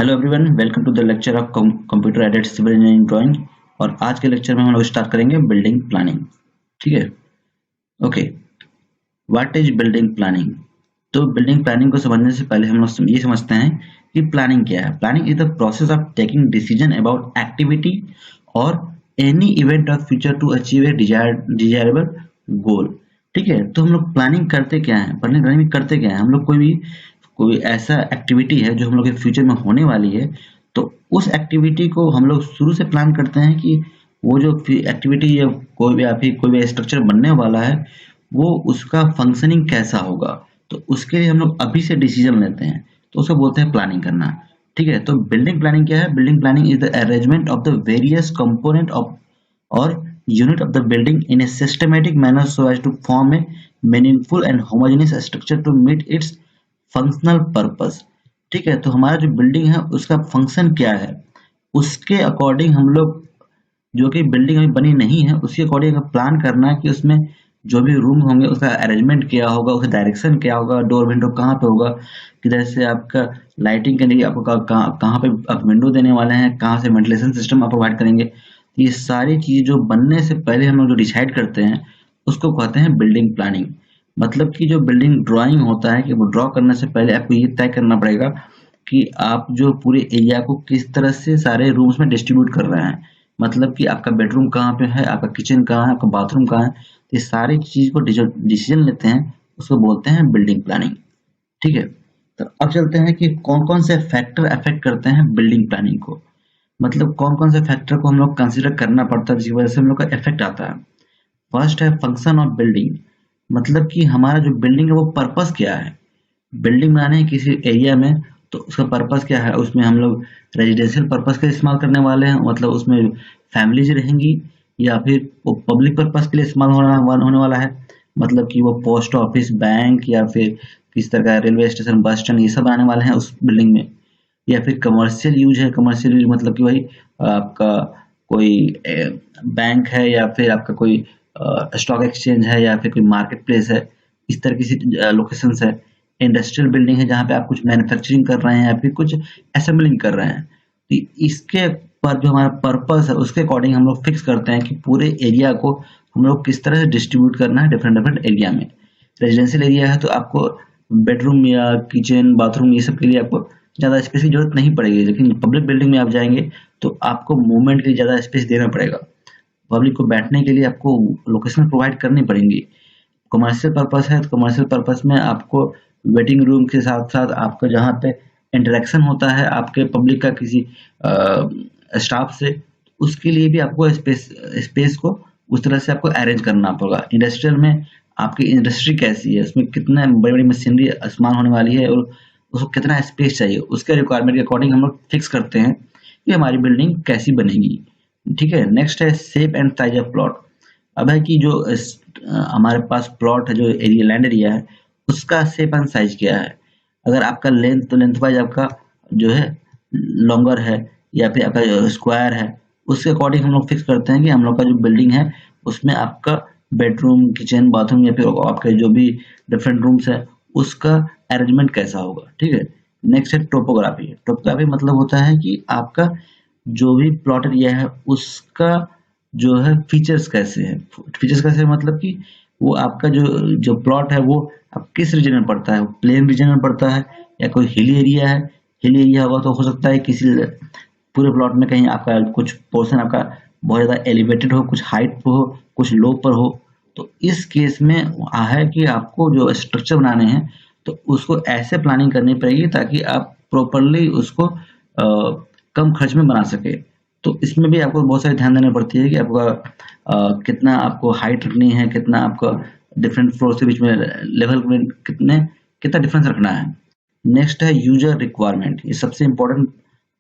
Hello everyone, welcome to the lecture of computer aided civil engineering drawing. और आज के lecture में हम लोग स्टार्ट करेंगे बिल्डिंग प्लानिंग। ठीक है, okay. What is building planning? तो बिल्डिंग प्लानिंग को समझने से पहले हम लोग ये समझते हैं कि प्लानिंग क्या है। Planning is the process of taking decision about activity और any event of future to achieve a desirable goal. ठीक है, तो हम लोग प्लानिंग करते क्या है, प्लानिंग करते क्या है, हम लोग कोई ऐसा एक्टिविटी है जो हम लोग के फ्यूचर में होने वाली है, तो उस एक्टिविटी को हम लोग शुरू से प्लान करते हैं कि वो जो एक्टिविटी या कोई भी स्ट्रक्चर बनने वाला है वो उसका फंक्शनिंग कैसा होगा। तो उसके लिए हम लोग अभी से डिसीजन लेते हैं, तो उसको बोलते हैं प्लानिंग करना। ठीक है, तो बिल्डिंग प्लानिंग क्या है? Building planning is the arrangement of the various component of और unit of the building in a systematic manner so as to form a meaningful and homogeneous structure to meet its functional purpose। ठीक है, तो हमारा जो building है उसका function क्या है, उसके अकॉर्डिंग हम लोग, जो कि बिल्डिंग अभी बनी नहीं है उसके अकॉर्डिंग प्लान करना है कि उसमें जो भी रूम होंगे उसका अरेंजमेंट क्या होगा, उसका डायरेक्शन क्या होगा, डोर विंडो कहाँ पे होगा, किधर से आपका लाइटिंग के लिए आपको कहाँ पे आप विंडो देने वाले हैं, कहाँ से वेंटिलेशन सिस्टम आप प्रोवाइड करेंगे। ये सारी चीज जो बनने से पहले हम लोग जो डिसाइड करते हैं उसको कहते हैं बिल्डिंग प्लानिंग। मतलब कि जो बिल्डिंग ड्राइंग होता है कि वो ड्रॉ करने से पहले आपको ये तय करना पड़ेगा कि आप जो पूरे एरिया को किस तरह से सारे रूम्स में डिस्ट्रीब्यूट कर रहे हैं। मतलब कि आपका बेडरूम कहाँ पे है, आपका किचन कहाँ है, आपका बाथरूम कहाँ है, ये सारी चीज को डिसीजन लेते हैं, उसको बोलते हैं बिल्डिंग प्लानिंग। ठीक है, तो अब चलते हैं कि कौन कौन से फैक्टर अफेक्ट करते हैं बिल्डिंग प्लानिंग को। मतलब कौन कौन से फैक्टर को हम लोग कंसीडर करना पड़ता है जिसकी वजह से हम लोग का इफेक्ट आता है। फर्स्ट है फंक्शन ऑफ बिल्डिंग। मतलब कि हमारा जो बिल्डिंग है वो पर्पस क्या है। बिल्डिंग बनाने है किसी एरिया में, तो उसका पर्पस क्या है, उसमें हम लोग रेजिडेंशियल पर्पस का इस्तेमाल करने वाले हैं, मतलब उसमें फैमिलीज रहेंगी, या फिर वो पब्लिक पर्पस के लिए इस्तेमाल होने वाला है, मतलब कि वो पोस्ट ऑफिस, बैंक, या फिर किस तरह का रेलवे स्टेशन, बस स्टैंड, ये सब बनाने वाले हैं उस बिल्डिंग में। या फिर कमर्शियल यूज है। कमर्शियल यूज मतलब कि वही आपका कोई बैंक है, या फिर आपका कोई स्टॉक एक्सचेंज है, या फिर कोई मार्केट प्लेस है, इस तरह की लोकेशन है। इंडस्ट्रियल बिल्डिंग है जहाँ पे आप कुछ मैन्युफैक्चरिंग कर रहे हैं या फिर कुछ असेंबलिंग कर रहे हैं। तो इसके पर जो हमारा पर्पस है उसके अकॉर्डिंग हम लोग फिक्स करते हैं कि पूरे एरिया को हम लोग किस तरह से डिस्ट्रीब्यूट करना है डिफरेंट डिफरेंट एरिया में। रेजिडेंशियल एरिया है तो आपको बेडरूम या किचन, बाथरूम, ये सब के लिए आपको ज़्यादा स्पेस की जरूरत नहीं पड़ेगी। लेकिन पब्लिक बिल्डिंग में आप जाएंगे तो आपको मूवमेंट के लिए ज़्यादा स्पेस देना पड़ेगा। पब्लिक को बैठने के लिए आपको लोकेशन प्रोवाइड करनी पड़ेंगी। कमर्शियल पर्पस है तो कमर्शियल पर्पस में आपको वेटिंग रूम के साथ साथ आपका जहाँ पे इंटरेक्शन होता है आपके पब्लिक का किसी स्टाफ से, उसके लिए भी आपको स्पेस को उस तरह से आपको अरेंज करना पड़ेगा। इंडस्ट्रियल में आपकी इंडस्ट्री कैसी है, उसमें कितना बड़ी बड़ी मशीनरी इस्तेमाल होने वाली है और उसको कितना स्पेस चाहिए, उसके रिक्वायरमेंट के अकॉर्डिंग हम लोग फिक्स करते हैं कि हमारी बिल्डिंग कैसी बनेगी। ठीक है, नेक्स्ट है shape and size of plot. अब है कि जो हमारे पास प्लॉट है, जो एरिया लैंड एरिया है, उसका शेप एंड साइज क्या है। अगर आपका लेंथ, तो लेंथ वाइज आपका जो है लॉन्गर है या फिर आपका स्क्वायर है, उसके अकॉर्डिंग हम लोग फिक्स करते हैं कि हम लोग का जो बिल्डिंग है उसमें आपका बेडरूम, किचन, बाथरूम या फिर आपके जो भी डिफरेंट रूम्स है उसका अरेंजमेंट कैसा होगा। ठीक है, नेक्स्ट है टोपोग्राफी। टोपोग्राफी मतलब होता है कि आपका जो भी प्लॉट एरिया है उसका जो है फीचर्स कैसे हैं। फीचर्स कैसे मतलब कि वो आपका जो जो प्लॉट है वो अब किस रीजन में पड़ता है, प्लेन रीजन में पड़ता है या कोई हिली एरिया है। हिली एरिया होगा तो हो सकता है किसी पूरे प्लॉट में कहीं आपका कुछ पोर्शन आपका बहुत ज़्यादा एलिवेटेड हो, कुछ हाइट पर हो, कुछ लो पर हो। तो इस केस में है कि आपको जो स्ट्रक्चर बनाने हैं तो उसको ऐसे प्लानिंग करनी पड़ेगी ताकि आप प्रॉपरली उसको कम खर्च में बना सके। तो इसमें भी आपको बहुत सारी ध्यान देना पड़ती है कि आपका कितना आपको हाइट रखनी है, कितना आपको डिफरेंट फ्लोर के बीच में लेवल में कितना डिफरेंस रखना है। नेक्स्ट है यूजर रिक्वायरमेंट। ये सबसे इम्पोर्टेंट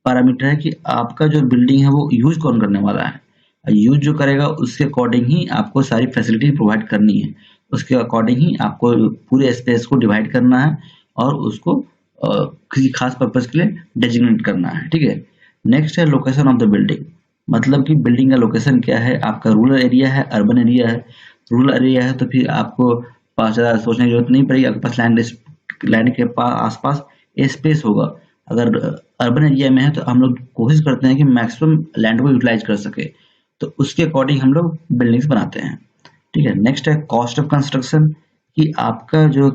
पैरामीटर है कि आपका जो बिल्डिंग है वो यूज कौन करने वाला है। यूज जो करेगा उसके अकॉर्डिंग ही आपको सारी फैसिलिटी प्रोवाइड करनी है, उसके अकॉर्डिंग ही आपको पूरे स्पेस को डिवाइड करना है और उसको किसी खास पर्पज के लिए डेजिग्नेट करना है। ठीक है, नेक्स्ट है लोकेशन ऑफ द बिल्डिंग। मतलब कि बिल्डिंग का लोकेशन क्या है, आपका रूरल एरिया है, अर्बन एरिया है। रूरल एरिया है तो फिर आपको पास ज़्यादा सोचने की जरूरत नहीं पड़ेगी, आपके पास लैंड के आसपास स्पेस होगा अगर अर्बन एरिया में है तो हम लोग कोशिश करते हैं कि मैक्सिमम लैंड को यूटिलाइज कर सके, तो उसके अकॉर्डिंग हम लोग बिल्डिंग्स बनाते हैं। ठीक है, नेक्स्ट है कॉस्ट ऑफ कंस्ट्रक्शन, कि आपका जो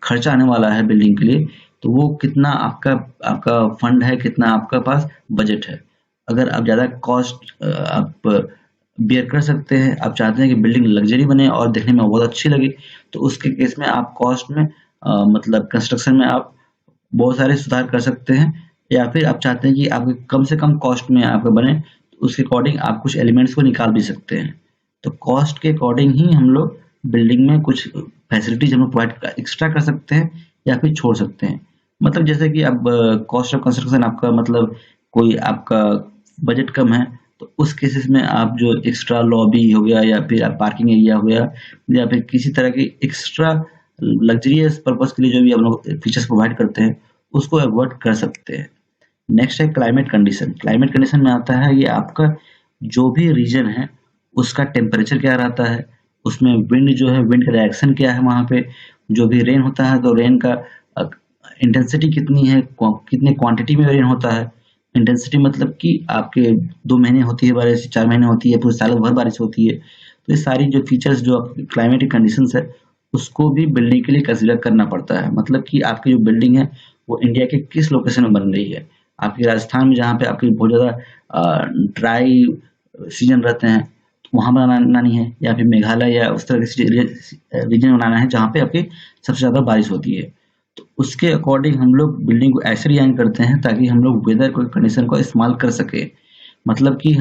खर्चा आने वाला है बिल्डिंग के लिए, तो वो कितना आपका आपका फंड है, कितना आपका पास बजट है। अगर आप ज़्यादा कॉस्ट आप बियर कर सकते हैं, आप चाहते हैं कि बिल्डिंग लग्जरी बने और देखने में बहुत अच्छी लगे, तो उसके केस में आप कॉस्ट में मतलब कंस्ट्रक्शन में आप बहुत सारे सुधार कर सकते हैं। या फिर आप चाहते हैं कि आपके कम से कम कॉस्ट में आपका बने, तो उसके अकॉर्डिंग आप कुछ एलिमेंट्स को निकाल भी सकते हैं। तो कॉस्ट के अकॉर्डिंग ही हम लोग बिल्डिंग में कुछ फैसिलिटीज हम लोग प्रोवाइड एक्स्ट्रा कर सकते हैं या फिर छोड़ सकते हैं। मतलब जैसे कि अब कॉस्ट ऑफ कंस्ट्रक्शन आपका मतलब कोई आपका बजट कम है, तो उस केसेस में आप जो एक्स्ट्रा लॉबी हो गया या फिर पार्किंग एरिया हो गया या फिर किसी तरह की एक्स्ट्रा लग्जरियस पर्पस के लिए जो भी हम लोग फीचर्स प्रोवाइड करते हैं, उसको अवॉइड कर सकते हैं। नेक्स्ट है क्लाइमेट कंडीशन। क्लाइमेट कंडीशन में आता है ये आपका जो भी रीजन है उसका टेम्परेचर क्या रहता है, उसमें विंड जो है, विंड का डायरेक्शन क्या है, वहाँ पे जो भी रेन होता है तो रेन का इंटेंसिटी कितनी है, कितने क्वांटिटी में रेन होता है। इंटेंसिटी मतलब कि आपके 2 महीने होती है बारिश, 4 महीने होती है, पूरे साल भर बारिश होती है। तो ये सारी जो फीचर्स जो क्लाइमेटिक कंडीशंस है उसको भी बिल्डिंग के लिए कंसिडर करना पड़ता है। मतलब कि आपकी जो बिल्डिंग है वो इंडिया के किस लोकेशन में बन रही है। आपकी राजस्थान में जहाँ पे आपकी बहुत ज़्यादा ड्राई सीजन रहते हैं तो वहाँ बनानी है, या फिर मेघालय या उस तरह के रीजन बनाना है जहाँ पे आपकी सबसे ज़्यादा बारिश होती है। तो उसके अकॉर्डिंग हम लोग बिल्डिंग को ऐसे डिजाइन करते हैं ताकि हम लोग वेदर को कंडीशन को इस्तेमाल कर सके। मतलब कि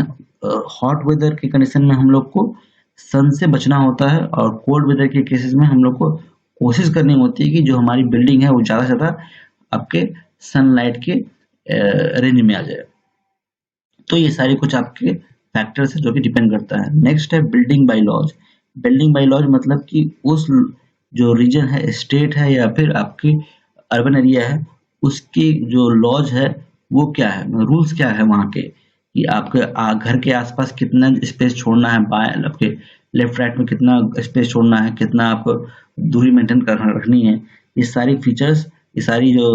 हॉट वेदर के कंडीशन में हम लोग को सन से बचना होता है और कोल्ड वेदर के केसेस में हम लोग को कोशिश करनी होती है कि जो हमारी बिल्डिंग है वो ज़्यादा से ज़्यादा आपके सनलाइट के रेंज में आ जाए। तो ये सारे कुछ आपके फैक्टर्स है जो कि डिपेंड करता है। नेक्स्ट है building bye laws. Building bye laws मतलब कि उस जो रीजन है, स्टेट है या फिर आपकी अर्बन एरिया है, उसकी जो लॉज है वो क्या है, रूल्स क्या है वहाँ के, कि आपके घर के आसपास कितना स्पेस छोड़ना है, बाएं आपके लेफ्ट राइट में कितना स्पेस छोड़ना है, कितना आपको दूरी मेंटेन कर रखनी है। ये सारी फीचर्स, ये सारी जो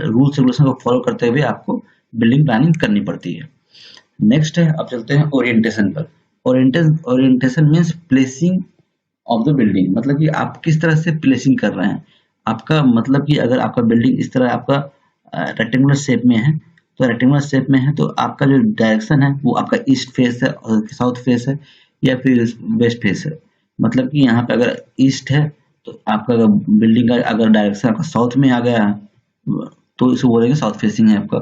रूल्स रेगुलेशन को फॉलो करते हुए आपको बिल्डिंग प्लानिंग करनी पड़ती है। नेक्स्ट है, अब चलते हैं ओरिएंटेशन पर। Orientation means placing of the building, मतलब कि आप किस तरह से प्लेसिंग कर रहे हैं। आपका मतलब कि अगर आपका बिल्डिंग इस तरह आपका रेक्टेंगुलर शेप में है, तो रेक्टेंगुलर शेप में है तो आपका जो डायरेक्शन है वो आपका ईस्ट फेस है और साउथ फेस है या फिर वेस्ट फेस है। मतलब कि यहाँ पे अगर ईस्ट है तो आपका बिल्डिंग का अगर डायरेक्शन आपका साउथ में आ गया है तो इसे बोलेंगे साउथ फेसिंग है आपका।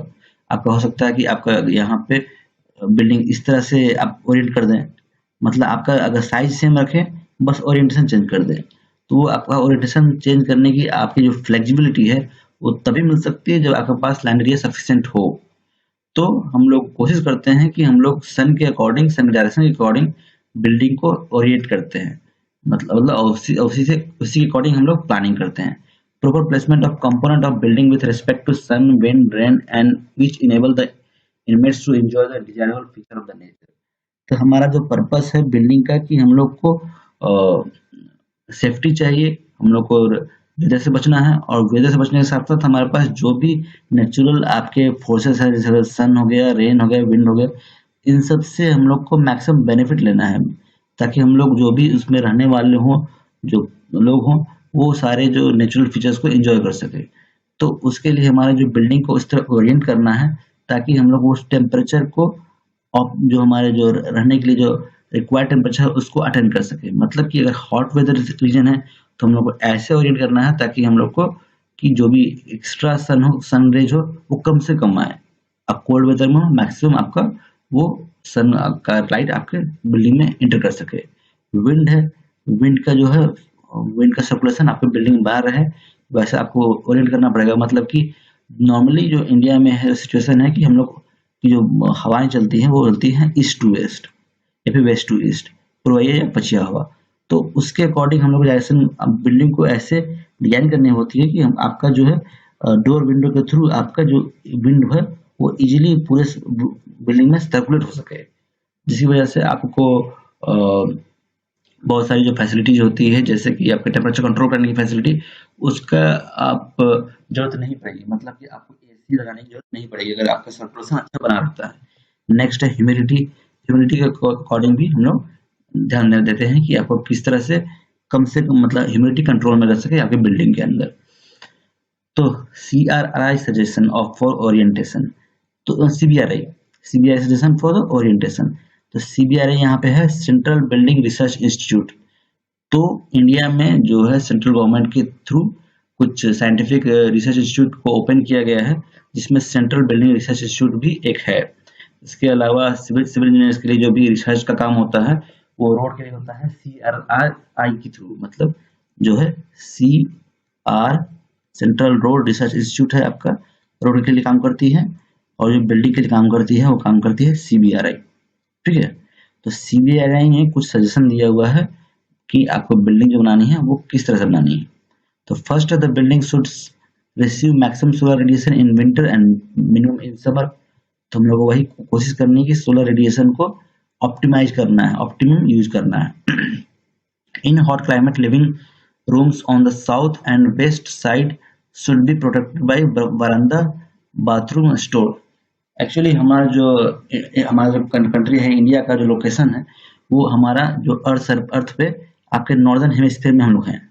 आपका हो सकता है कि आपका यहाँ पे बिल्डिंग इस तरह से आप ओरिएंट कर दें, मतलब आपका अगर साइज सेम रखें, बस ओरिएंटेशन चेंज कर दें, तो वो आपका ओरिएंटेशन चेंज करने की आपकी जो फ्लेक्सिबिलिटी है वो तभी मिल सकती है जब आपके पास लैंड एरिया सफिशिएंट हो। तो हम लोग कोशिश करते हैं कि हम लोग सन के अकॉर्डिंग, सन डायरेक्शन के अकॉर्डिंग बिल्डिंग को ओरिएंट करते हैं। मतलब उसी के अकॉर्डिंग हम लोग प्लानिंग करते हैं। Proper placement of component of building with respect to sun, wind, rain and which enable the inmates to enjoy the desirable feature of the nature. तो हमारा जो पर्पस है बिल्डिंग का कि हम लोग को सेफ्टी चाहिए, हम लोग को वेदर से बचना है, और वेदर से बचने के साथ साथ हमारे पास जो भी नेचुरल आपके फोर्सेस है, जैसे सन हो गया, रेन हो गया, विंड हो गया, इन सब से हम लोग को मैक्सिमम बेनिफिट लेना है, ताकि हम लोग जो भी उसमें रहने वाले हों, जो लोग हों, वो सारे जो नेचुरल फीचर्स को एंजॉय कर सके। तो उसके लिए हमारा जो बिल्डिंग को इस तरह ओरिएंट करना है ताकि हम लोग उस टेम्परेचर को और जो हमारे जो रहने के लिए जो रिक्वायर्ड टेम्परेचर है उसको अटेंड कर सके। मतलब कि अगर हॉट वेदर रीजन है तो हम लोग को ऐसे ओरिएंट करना है ताकि हम लोग को कि जो भी एक्स्ट्रा सन रेज हो वो कम से कम आए। अब कोल्ड वेदर में मैक्सिमम आपका वो सन का लाइट आपके बिल्डिंग में इंटर कर सके। विंड है, विंड का जो है, विंड का सर्कुलेशन आपके बिल्डिंग में बाहर रहे, वैसे आपको ओरिएंट करना पड़ेगा। मतलब कि नॉर्मली जो इंडिया में है सिचुएशन है कि हम लोग की जो हवाएं चलती हैं वो चलती हैं ईस्ट टू वेस्ट या फिर वेस्ट टू ईस्ट, पूर्वइया या पछिया हवा। तो उसके अकॉर्डिंग हम लोग डायरेक्शन बिल्डिंग को ऐसे डिजाइन करनी होती है कि हम आपका जो है डोर विंडो के थ्रू आपका जो विंड है वो इजीली पूरे बिल्डिंग में सर्कुलेट हो सके, जिसकी वजह से आपको बहुत सारी जो फैसिलिटीज होती है, जैसे कि आपके टेम्परेचर कंट्रोल करने की फैसिलिटी, उसका आप जरूरत नहीं पड़ेगी। मतलब कि आपको एसी लगाने की जरूरत नहीं पड़ेगी अगर आपका सर्कुलेशन अच्छा बना रहता है। नेक्स्ट है ह्यूमिडिटी। ह्यूमिडिटी के अकॉर्डिंग भी हम लोग ध्यान देते हैं कि आपको किस तरह से कम से कम मतलब ह्यूमिडिटी कंट्रोल में रह सके आपकी बिल्डिंग के अंदर। तो CRI suggestion of for orientation, तो CBRI suggestion for the orientation. तो CBRI यहाँ पे है सेंट्रल बिल्डिंग रिसर्च इंस्टीट्यूट। तो इंडिया में जो है सेंट्रल गवर्नमेंट के थ्रू कुछ साइंटिफिक रिसर्च इंस्टीट्यूट को ओपन किया गया है, जिसमें सेंट्रल बिल्डिंग रिसर्च इंस्टीट्यूट भी एक है। इसके अलावा सिविल इंजीनियर्स के लिए जो भी रिसर्च का काम होता है वो रोड के लिए होता है CRI के थ्रू, मतलब जो है CR central road research institute है आपका, रोड के लिए काम करती है, और जो बिल्डिंग के लिए काम करती है वो काम करती है CBRI। ठीक है, तो CBRI ने कुछ सजेशन दिया हुआ है कि आपको बिल्डिंग जो बनानी है वो किस तरह से बनानी है। तो first the building should receive maximum solar radiation in winter and minimum in summer. तो हम लोग को वही कोशिश करनी है कि सोलर रेडिएशन को ऑप्टिमाइज करना है, ऑप्टिमम यूज करना है। In hot climate living rooms on the south and west side should be protected by veranda bathroom store. Actually हमारा जो कंट्री है इंडिया का जो लोकेशन है वो हमारा जो अर्थ पे आपके नॉर्दर्न हेमिस्फीयर में हम लोग हैं।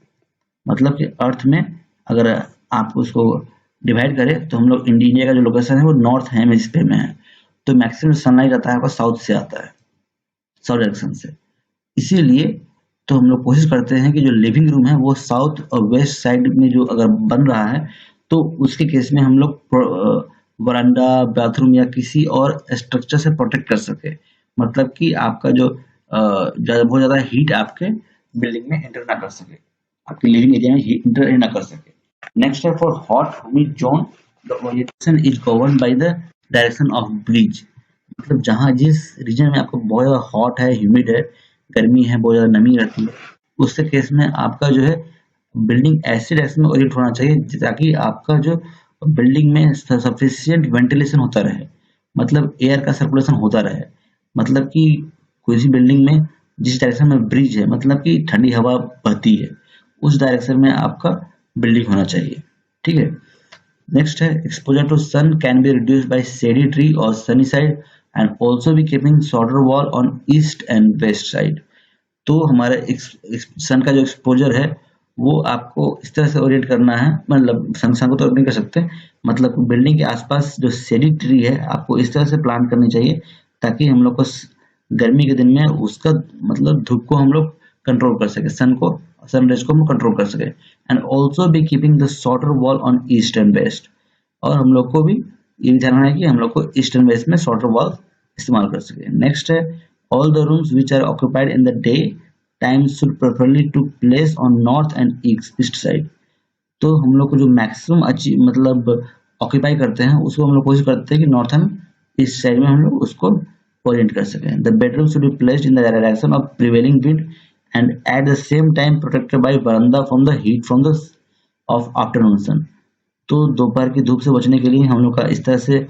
मतलब कि अर्थ में अगर आप उसको डिवाइड करें तो हम लोग इंडिया का जो लोकेशन है वो नॉर्थ हेमिस्फीयर में है। तो मैक्सिमम सनलाइट आता है आपका साउथ से आता है, साउथ डायरेक्शन से। इसीलिए तो हम लोग कोशिश करते हैं कि जो लिविंग रूम है वो साउथ और वेस्ट साइड में जो अगर बन रहा है तो उसके केस में हम लोग वरांडा बाथरूम या किसी और स्ट्रक्चर से प्रोटेक्ट कर सके, मतलब कि आपका जो बहुत ज्यादा हीट आपके बिल्डिंग में एंटर ना कर सके, आपके लिविंग एरिया में हीट एंटर ना कर सके। नेक्स्ट है for hot humid zone the orientation is govern by the direction of breeze. मतलब जहाँ जिस रीजन में आपको बहुत ज्यादा हॉट है, ह्यूमिड है, गर्मी है, बहुत ज्यादा नमी रहती है, उसके केस में आपका जो है बिल्डिंग ऐसे डायरेक्शन में ओरिएंट होना चाहिए ताकि आपका जो बिल्डिंग में सफिशिएंट वेंटिलेशन होता रहे, मतलब एयर का सर्कुलेशन होता रहे। मतलब कि कोई सी बिल्डिंग में जिस डायरेक्शन में ब्रिज है, मतलब कि ठंडी हवा बहती है, उस डायरेक्शन में आपका बिल्डिंग होना चाहिए। ठीक है, नेक्स्ट है exposure to sun can be reduced by shady tree और sunny side and also be keeping shorter wall on east and west side. तो हमारे सन का जो एक्सपोजर है वो आपको इस तरह से ओरिएंट करना है, मतलब सन को तो नहीं कर सकते, मतलब बिल्डिंग के आसपास जो शेडी ट्री है आपको इस तरह से प्लांट करनी चाहिए ताकि हम लोग को गर्मी के दिन में उसका मतलब धूप को हम लोग कंट्रोल कर सके, सन रेज को हम कंट्रोल कर सके। And also be keeping the shorter wall on east and west, और हम लोग को भी ये ध्यान रखना है कि हम लोग को ईस्ट एंड वेस्ट में शॉर्टर वॉल इस्तेमाल कर सके। नेक्स्ट है all the rooms which are occupied in the day time should preferably to place on north and east side. तो हम लोग को जो मैक्सिमम मतलब ऑक्यूपाई करते हैं उसको हम लोग कोशिश करते हैं कि नॉर्थ एंड ईस्ट साइड में हम लोग उसको ओरिएंट कर सकें। The bedroom should be placed in the direction of prevailing wind and at the same time protected by veranda from the heat from the of afternoon sun. तो दोपहर की धूप से बचने के लिए हम लोग का इस तरह से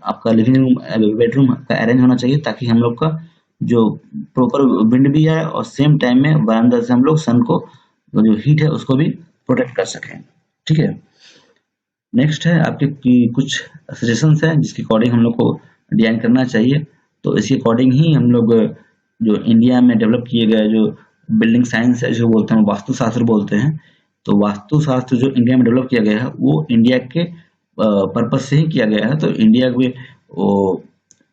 आपका लिविंग रूम बेडरूम का अरेंज होना चाहिए ताकि हम लोग का जो प्रॉपर विंड भी आए और सेम टाइम में वरांडा से हम लोग सन को जो हीट है उसको भी प्रोटेक्ट कर सकें। ठीक है, नेक्स्ट है आपके कुछ सजेशंस हैं जिसके अकॉर्डिंग हम लोग को डिजाइन करना चाहिए। तो इसके अकॉर्डिंग ही हम लोग जो इंडिया में डेवलप किए गए जो बिल्डिंग साइंस है, जो बोलते हैं वास्तुशास्त्र बोलते हैं, तो वास्तुशास्त्र जो इंडिया में डेवलप किया गया है वो इंडिया के पर्पज से ही किया गया है। तो इंडिया में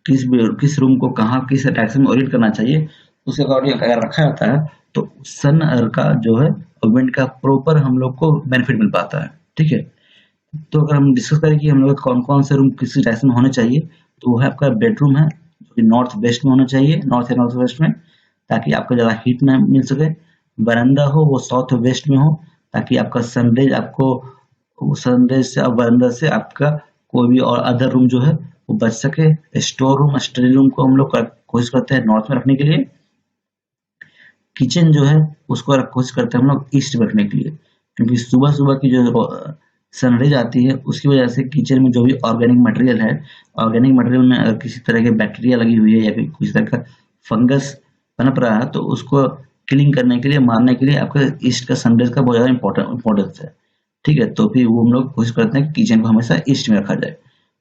किस रूम को कहाँ किस डायरेक्शन में ओरिएंट करना चाहिए उसके अकॉर्डिंग अगर रखा जाता है तो सन का जो है विंड का प्रॉपर हम लोग को बेनिफिट मिल पाता है। ठीक है, तो अगर हम डिस्कस करें कि हम लोग कौन कौन से रूम किस डायरेक्शन में होने चाहिए, तो वो है आपका बेडरूम है जो कि नॉर्थ वेस्ट में होना चाहिए, नॉर्थ या नॉर्थ वेस्ट में, ताकि आपको ज़्यादा हीट ना मिल सके। बरामदा हो वो साउथ वेस्ट में हो ताकि आपका सनरेज आपको सनरेज से और बरामदा से आपका कोई भी और अदर रूम जो है वो बच सके। स्टोर रूम स्टडी रूम को हम लोग कोशिश करते हैं नॉर्थ में रखने के लिए। किचन जो है उसको कोशिश करते हैं हम लोग ईस्ट में रखने के लिए, क्योंकि सुबह सुबह की जो सनरेज आती है उसकी वजह से किचन में जो भी ऑर्गेनिक मटेरियल है, ऑर्गेनिक मटेरियल में अगर किसी तरह के बैक्टीरिया लगी हुई है या फिर किसी तरह का फंगस पनप रहा है तो उसको क्लीन करने के लिए, मारने के लिए आपके ईस्ट का सनरेज का बहुत ज़्यादा इंपॉर्टेंस है। ठीक है, तो फिर वो हम लोग कोशिश करते हैं कि किचन को हमेशा ईस्ट में रखा जाए।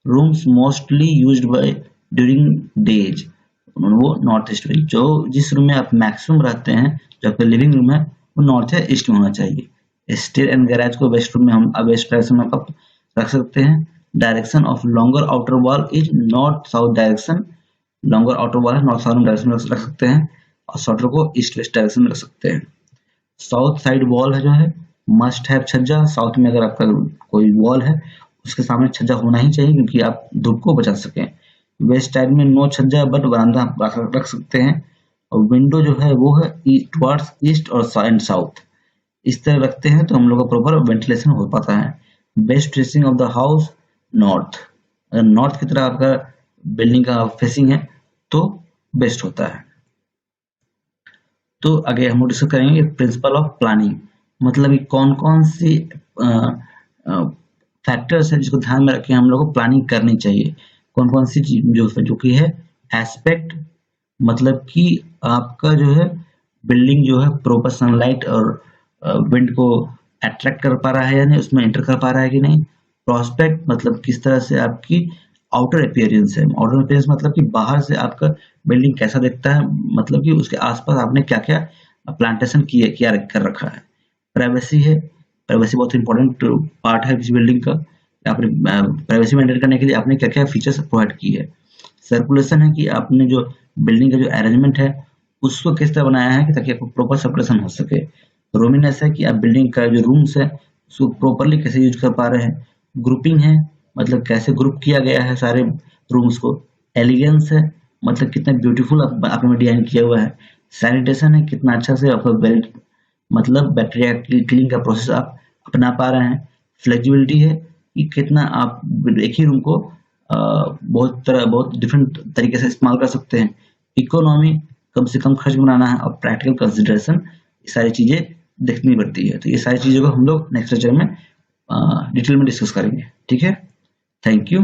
Rooms mostly used by during days, वो नॉर्थ ईस्ट में, जो जिस रूम में आप मैक्सिमम रहते हैं, जो आपका लिविंग रूम है वो नॉर्थ या ईस्ट में होना चाहिए। स्टेयर एंड गैराज को वेस्ट रूम में हम वेस्ट डायरेक्शन में आप रख सकते हैं। Direction of longer outer wall is north south direction, longer outer wall है नॉर्थ साउथ डायरेक्शन में रख सकते हैं, और शॉर्टर को ईस्ट वेस्ट डायरेक्शन में रख सकते हैं। साउथ साइड वॉल है जो है मस्ट हैव छज्जा, साउथ में अगर आपका कोई वॉल है उसके सामने छज्जा होना ही चाहिए क्योंकि आप धूप को बचा सकें। वेस्ट साइड में नो छज्जा बट बरामदा रख सकते हैं, और विंडो जो है वो है टुवर्ड्स ईस्ट और साउथ, इस तरह रखते हैं तो हम लोग का प्रॉपर वेंटिलेशन हो पाता है। Best facing of the house north, अगर नॉर्थ की तरफ आपका बिल्डिंग का फेसिंग है तो बेस्ट होता है। तो आगे हम लोग डिस्कस करेंगे प्रिंसिपल ऑफ प्लानिंग, मतलब कि कौन कौन सी फैक्टर्स है जिसको ध्यान में रखें हम लोग को प्लानिंग करनी चाहिए। कौन कौन सी चीज जो कि है एस्पेक्ट, मतलब कि आपका जो है बिल्डिंग जो है प्रॉपर सनलाइट और विंड को अट्रैक्ट कर पा रहा है या नहीं, उसमें एंटर कर पा रहा है कि नहीं। प्रोस्पेक्ट, मतलब किस तरह से आपकी आउटर अपीयरेंस है, आउटर अपीयरेंस मतलब कि बाहर से आपका बिल्डिंग कैसा दिखता है, मतलब कि उसके आसपास आपने क्या क्या प्लांटेशन किया कर रखा है। प्राइवेसी है, प्राइवेसी बहुत इंपॉर्टेंट पार्ट है किसी बिल्डिंग का, आपने प्राइवेसी मेंटेन करने के लिए आपने क्या क्या फीचर्स प्रोवाइड की है। सर्कुलेशन है कि आपने जो बिल्डिंग का जो अरेंजमेंट है उसको किस तरह बनाया है कि ताकि आपको प्रॉपर सर्कुलेशन हो सके। रोमिनेस है कि आप बिल्डिंग का जो रूम्स है उसको प्रॉपरली कैसे यूज कर पा रहे हैं। ग्रुपिंग है, मतलब कैसे ग्रुप किया गया है सारे रूम्स को। एलिगेंस है, मतलब कितना ब्यूटीफुल आपने डिजाइन किया हुआ है। सैनिटेशन है, कितना अच्छा से आपका मतलब बैक्टीरिया क्लीनिंग का प्रोसेस आप अपना पा रहे हैं। फ्लेक्सिबिलिटी है कि कितना आप एक ही रूम को बहुत डिफरेंट तरीके से इस्तेमाल कर सकते हैं। इकोनॉमी, कम से कम खर्च बनाना है, और प्रैक्टिकल कंसिडरेशन, ये सारी चीजें देखनी पड़ती है। तो ये सारी चीजों को हम लोग नेक्स्ट लेक्चर में डिटेल में डिस्कस करेंगे। ठीक है, थैंक यू।